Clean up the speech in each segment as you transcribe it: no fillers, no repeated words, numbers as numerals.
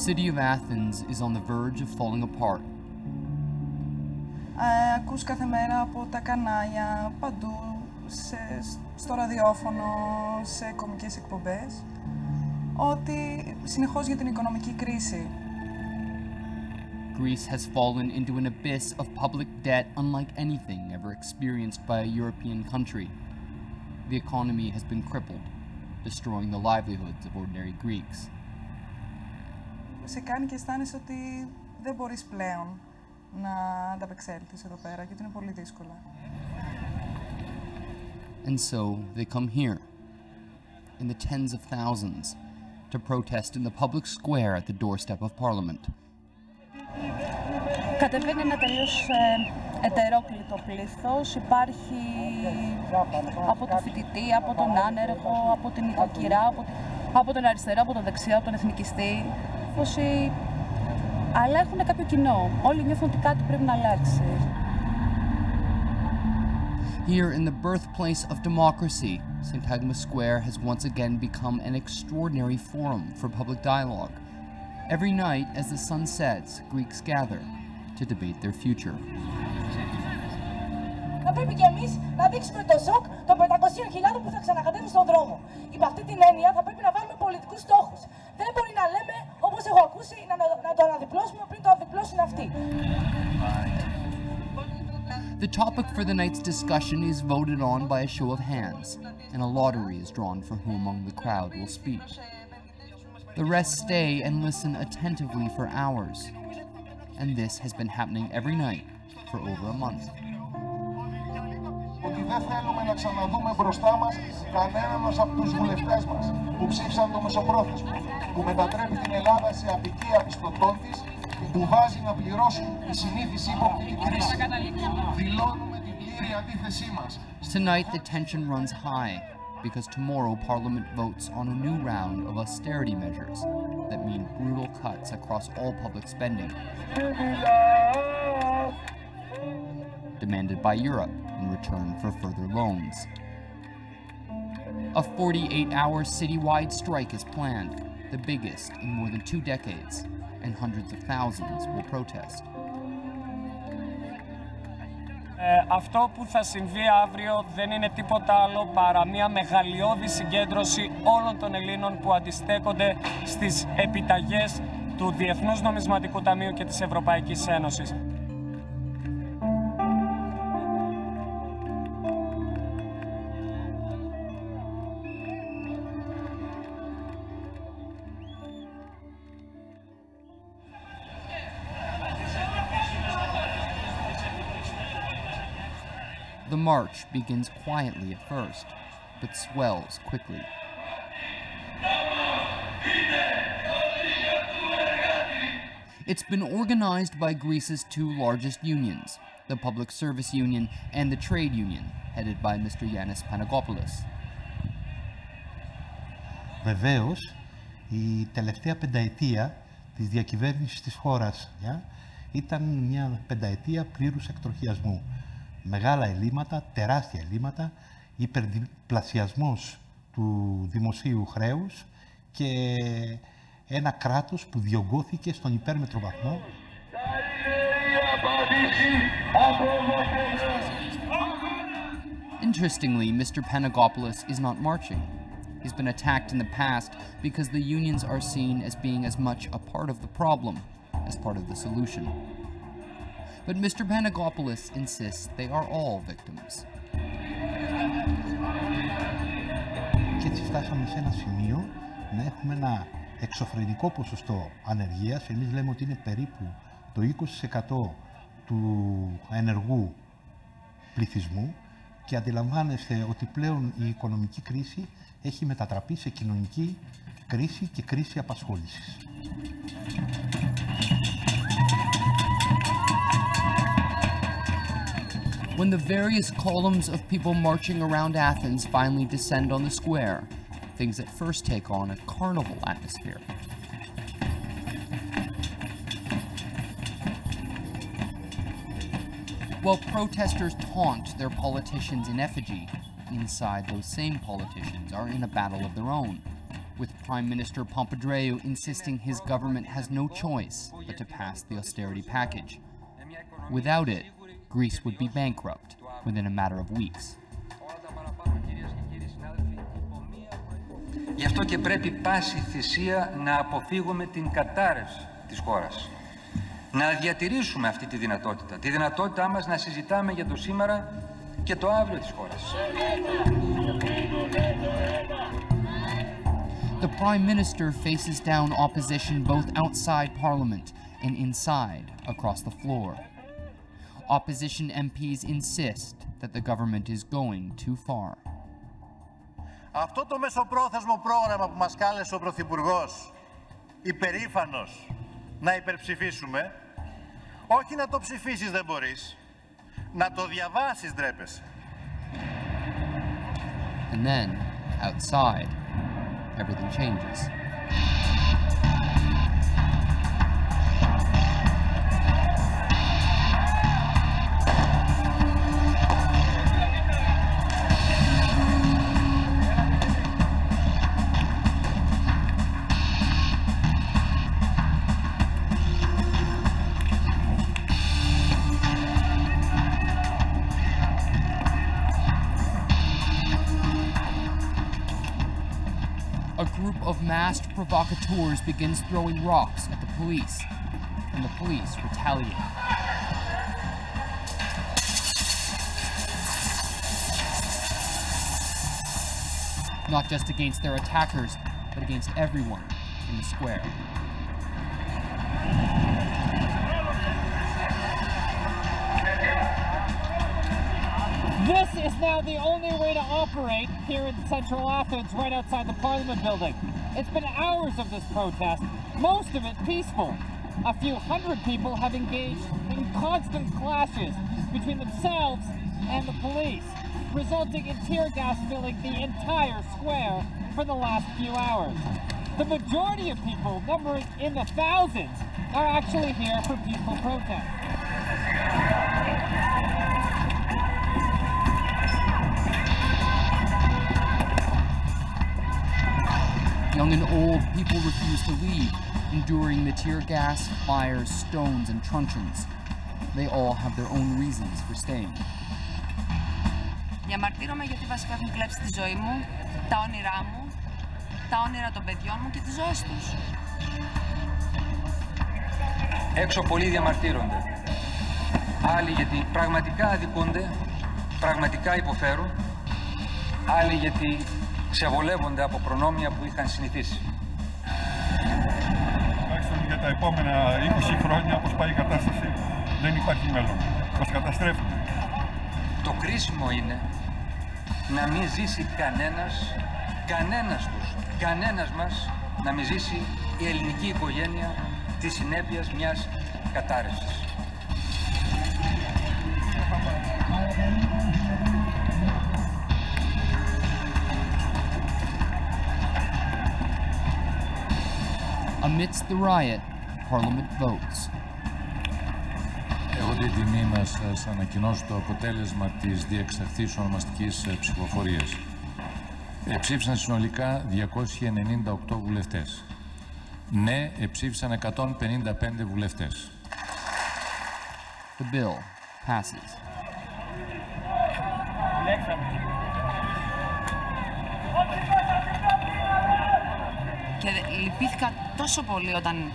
city of Athens is on the verge of falling apart. Ακούς κάθε μέρα από τα κανάλια, παντού, στο ραδιόφωνο, σε κωμικές εκπομπές, ότι συνεχώς για την οικονομική κρίση. Greece has fallen into an abyss of public debt unlike anything ever experienced by a European country. The economy has been crippled, destroying the livelihoods of ordinary Greeks. Σε κάνει και αισθάνεσαι ότι δεν μπορείς πλέον να ανταπεξέλθεις εδώ πέρα, γιατί είναι πολύ δύσκολα. And so they come here, in the tens of thousands, to protest in the public square at the doorstep of Parliament. Κατεβαίνει ένα τελείως ετερόκλητο πλήθος. Υπάρχει από το φοιτητή, από τον άνεργο, από την νοικοκυρά, από τον αριστερό, από τον δεξιό, από τον εθνικιστή. Αλλά έχουν κάποιο κοινό. Όλοι νιώθουν ότι κάτι πρέπει να αλλάξει. Here in the birthplace of democracy, Syntagma Square has once again become an extraordinary forum for public dialogue. Every night, as the sun sets, Greeks gather to debate their future. Θα πρέπει και εμείς να δείξουμε το σοκ των 500.000 που θα ξανακατέβουν στον δρόμο. Υπ' αυτή την έννοια θα πρέπει να βάλουμε πολιτικούς στόχους. Δεν μπορεί να λέμε, όπως έχω ακούσει, να το αναδιπλώσουμε πριν το αδιπλώσουν αυτοί. The topic for the night's discussion is voted on by a show of hands, and a lottery is drawn for who among the crowd will speak. The rest stay and listen attentively for hours, and this has been happening every night for over a month. Ότι δεν θέλουμε να ξαναδούμε μπροστά μας κανέναν από τους βουλευτές μας που ψήφισαν το μεσοπρόθεσμο, που μετατρέπει την Ελλάδα σε απικία πιστωτών της, που βάζει να πληρώσουν η συνήθις ύποπτη την κρίση. Δηλώνουμε την πλήρη αντίθεσή μας. Tonight the tension runs high because tomorrow Parliament votes on a new round of austerity measures that mean brutal cuts across all public spending, demanded by Europe in return for further loans. A 48-hour citywide strike is planned, the biggest in more than 2 decades, and hundreds of thousands will protest. Αυτό που θα συμβεί αύριο δεν είναι τίποτα άλλο παρά μια μεγαλειώδη συγκέντρωση όλων των Ελλήνων που αντιστέκονται στις επιταγές του Διεθνούς Νομισματικού Ταμείου και της Ευρωπαϊκής Ένωσης. The march begins quietly at first, but swells quickly. It's been organized by Greece's 2 largest unions, the Public Service Union and the Trade Union, headed by Mr. Yanis Panagopoulos. Βεβαίως, η τελευταία πενταετία της διακυβέρνησης της χώρας ήταν μια πενταετία πλήρους εκτροχιασμού. Μεγάλα ελλείμματα, τεράστια ελλείμματα, υπερδιπλασιασμός του δημοσίου χρέους και ένα κράτος που διωγγώθηκε στον υπέρμετρο βαθμό. Interestingly, Mr. Panagopoulos is not marching. He's been attacked in the past because the unions are seen as being as much a part of the problem as part of the solution. But Mr. Panagopoulos insists they are all victims. Και έτσι φτάσαμε σε ένα σημείο να έχουμε ένα εξωφρενικό ποσοστό ανεργίας. Εμείς λέμε ότι είναι περίπου το 20% του ενεργού πληθυσμού και αντιλαμβάνεστε ότι πλέον η οικονομική κρίση έχει μετατραπεί σε κοινωνική κρίση και κρίση απασχόλησης. When the various columns of people marching around Athens finally descend on the square, things at first take on a carnival atmosphere. While protesters taunt their politicians in effigy, inside those same politicians are in a battle of their own, with Prime Minister Papandreou insisting his government has no choice but to pass the austerity package. Without it, Greece would be bankrupt within a matter of weeks. Γι' αυτό και πρέπει πάση θυσία να αποφύγουμε την κατάρρευση της χώρας. Να διατηρήσουμε αυτή τη δυνατότητα, τη δυνατότητά μας να συζητάμε για το σήμερα και το αύριο της χώρας. The Prime Minister faces down opposition both outside Parliament and inside across the floor. Opposition MPs insist that the government is going too far. Αυτό το μεσοπρόθεσμο πρόγραμμα που μας κάλεσε ο Πρωθυπουργός, υπερήφανος, να υπερψηφίσουμε, όχι να το ψηφίσεις δεν μπορείς, να το διαβάσεις ντρέπεσαι. And then, outside, everything changes. A group of masked provocateurs begins throwing rocks at the police, and the police retaliate. Not just against their attackers, but against everyone in the square. This is now the only way to operate here in central Athens, right outside the Parliament building. It's been hours of this protest, most of it peaceful. A few hundred people have engaged in constant clashes between themselves and the police, resulting in tear gas filling the entire square for the last few hours. The majority of people, numbering in the thousands, are actually here for peaceful protest. Young and old, people refuse to leave, enduring the tear gas, fires, stones, and truncheons. They all have their own reasons for staying. Διαμαρτύρομαι γιατί βασικά έχουν κλέψει τη ζωή μου, τα όνειρά μου, τα όνειρα των παιδιών μου και τις ζωές τους. Έξω πολλοί διαμαρτύρονται. Άλλοι γιατί πραγματικά αδικούνται, πραγματικά υποφέρουν. Άλλοι γιατί ξεβολεύονται από προνόμια που είχαν συνηθίσει. Τουλάχιστον για τα επόμενα 20 χρόνια, όπως πάει η κατάσταση, δεν υπάρχει μέλλον. Μας καταστρέφουν. Το κρίσιμο είναι να μην ζήσει κανένας τους, κανένας μας, να μην ζήσει η ελληνική οικογένεια της συνέπειας μιας κατάρρευσης. Amidst the riot, Parliament votes. Έχω την τιμή να σας ανακοινώσω το αποτέλεσμα της διεξαχθής ονομαστικής ψηφοφορίας. Ψήφισαν συνολικά 298 βουλευτές. Ναι, ψήφισαν 155 βουλευτές. The bill passes. Και λυπήθηκα τόσο πολύ όταν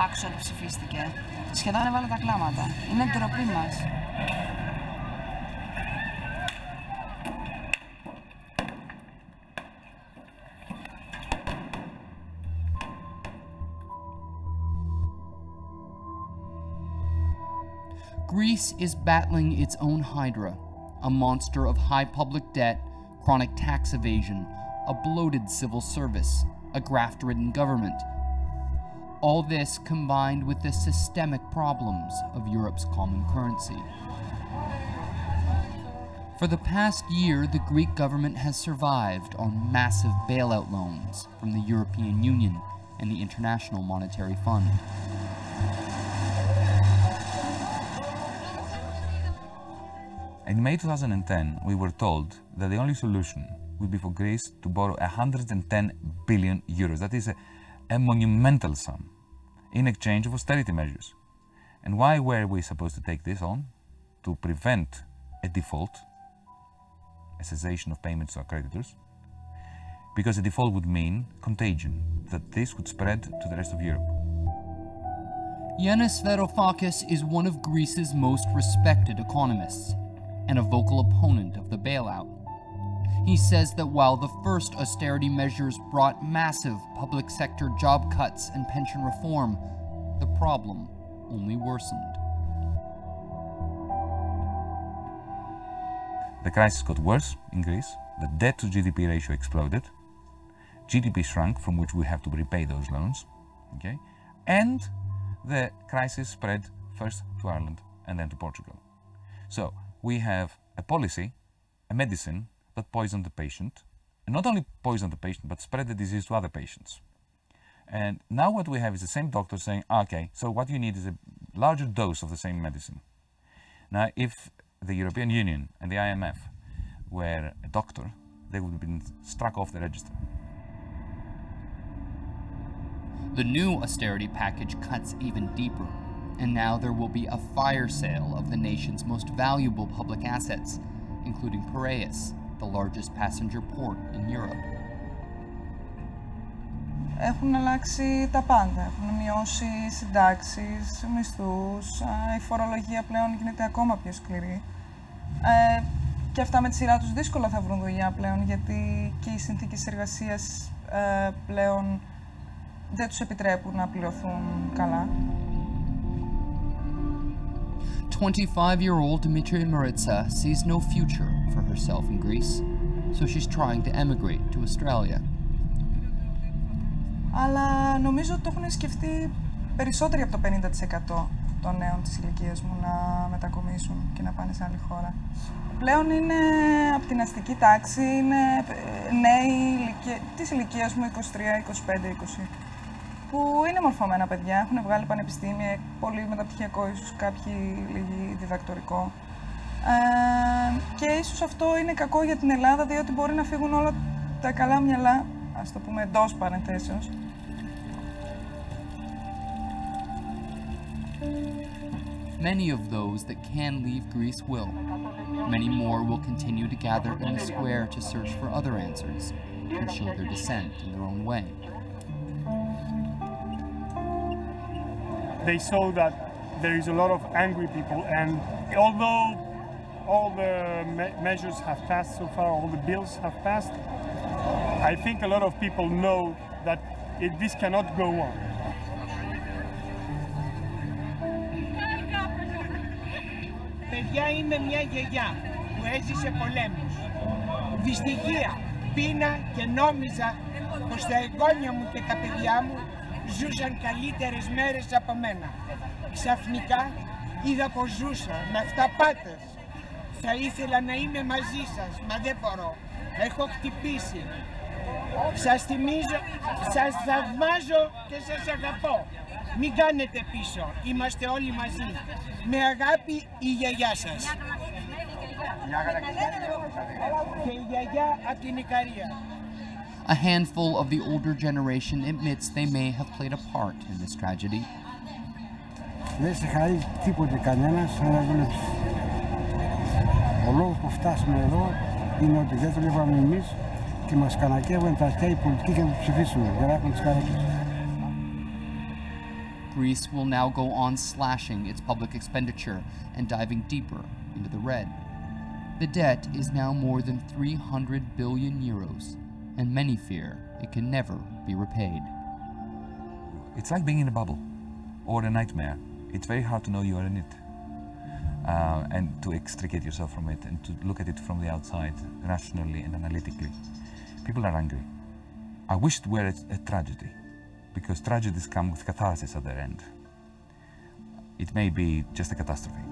άκουσα ότι ψηφίστηκε. Σχεδόν έβαλα τα κλάματα. Είναι ντροπή μας. Greece is battling its own hydra, a monster of high public debt, chronic tax evasion, a bloated civil service, a graft-ridden government. All this combined with the systemic problems of Europe's common currency. For the past year, the Greek government has survived on massive bailout loans from the European Union and the International Monetary Fund. In May 2010, we were told that the only solution would be for Greece to borrow 110 billion euros. That is a monumental sum in exchange of austerity measures. And why were we supposed to take this on? To prevent a default, a cessation of payments to our creditors, because a default would mean contagion, that this would spread to the rest of Europe. Yanis Varoufakis is one of Greece's most respected economists and a vocal opponent of the bailout. He says that while the first austerity measures brought massive public sector job cuts and pension reform, the problem only worsened. The crisis got worse in Greece, the debt to GDP ratio exploded, GDP shrunk, from which we have to repay those loans, okay? And the crisis spread first to Ireland and then to Portugal. So we have a policy, a medicine that poisoned the patient, and not only poisoned the patient, but spread the disease to other patients. And now what we have is the same doctor saying, okay, so what you need is a larger dose of the same medicine. Now, if the European Union and the IMF were a doctor, they would have been struck off the register. The new austerity package cuts even deeper, and now there will be a fire sale of the nation's most valuable public assets, including Piraeus, the largest passenger port in Europe. Έχουν αλλάξει τα πάντα. Έχουν μειώσει συντάξεις, μισθούς, η φορολογία πλέον γίνεται ακόμα πιο σκληρή. Και αυτά με τη σειρά τους δύσκολα θα βρουν δουλειά πλέον, γιατί και οι συνθήκες εργασίας πλέον δεν τους επιτρέπουν να πληρωθούν καλά. 25-year-old Dimitri Maritsa sees no future for herself in Greece, so she's trying to emigrate to Australia. Αλλά νομίζω ότι το έχουν σκεφτεί περισσότεροι από το 50% των νέων της ηλικίας μου να μετακομίσουν και να πάνε σε άλλη χώρα. Πλέον είναι από την αστική τάξη, είναι νέοι της ηλικίας μου 23, 25, 20, που είναι μορφωμένα παιδιά, έχουν βγάλει πανεπιστήμια, πολύ μεταπτυχιακό, ίσως κάποιοι λίγοι διδακτορικό. Και ίσως αυτό είναι κακό για την Ελλάδα, διότι μπορεί να φύγουν όλα τα καλά μυαλά, ας το πούμε εντός παρενθέσεως. Many of those that can leave Greece will. Many more will continue to gather in the square to search for other answers and show their dissent in their own way. They saw that there is a lot of angry people, and although all the measures have passed so far, all the bills have passed, I think a lot of people know that this cannot go on. Παιδιά, είμαι μια γιαγιά που έζησε πολέμους. Δυστυχία, πείνα και νόμιζα πως τα εγγόνια μου και τα παιδιά μου ζούσαν καλύτερες μέρες από μένα. Ξαφνικά είδα πως ζούσα με αυταπάτες. Θα ήθελα να είμαι μαζί σας, μα δεν μπορώ. Έχω χτυπήσει. Σας θυμίζω, σας θαυμάζω και σας αγαπώ. Μην κάνετε πίσω, είμαστε όλοι μαζί. Με αγάπη η γιαγιά σας. Και η γιαγιά από την Ικαρία. A handful of the older generation admits they may have played a part in this tragedy. Δεν σε χαρεί τίποτε κανένας να δουλέψει. Ο λόγος που φτάσαμε εδώ είναι ότι δεν δουλεύαμε εμείς και μας κανακεύουν τα αρχαία οι πολιτικοί για να τους ψηφίσουμε, για να έχουν τις καρέκλες. Greece will now go on slashing its public expenditure and diving deeper into the red. The debt is now more than 300 billion euros, and many fear it can never be repaid. It's like being in a bubble or a nightmare. It's very hard to know you are in it and to extricate yourself from it and to look at it from the outside rationally and analytically. People are angry. I wish it were a tragedy, because tragedies come with catharsis at their end. It may be just a catastrophe.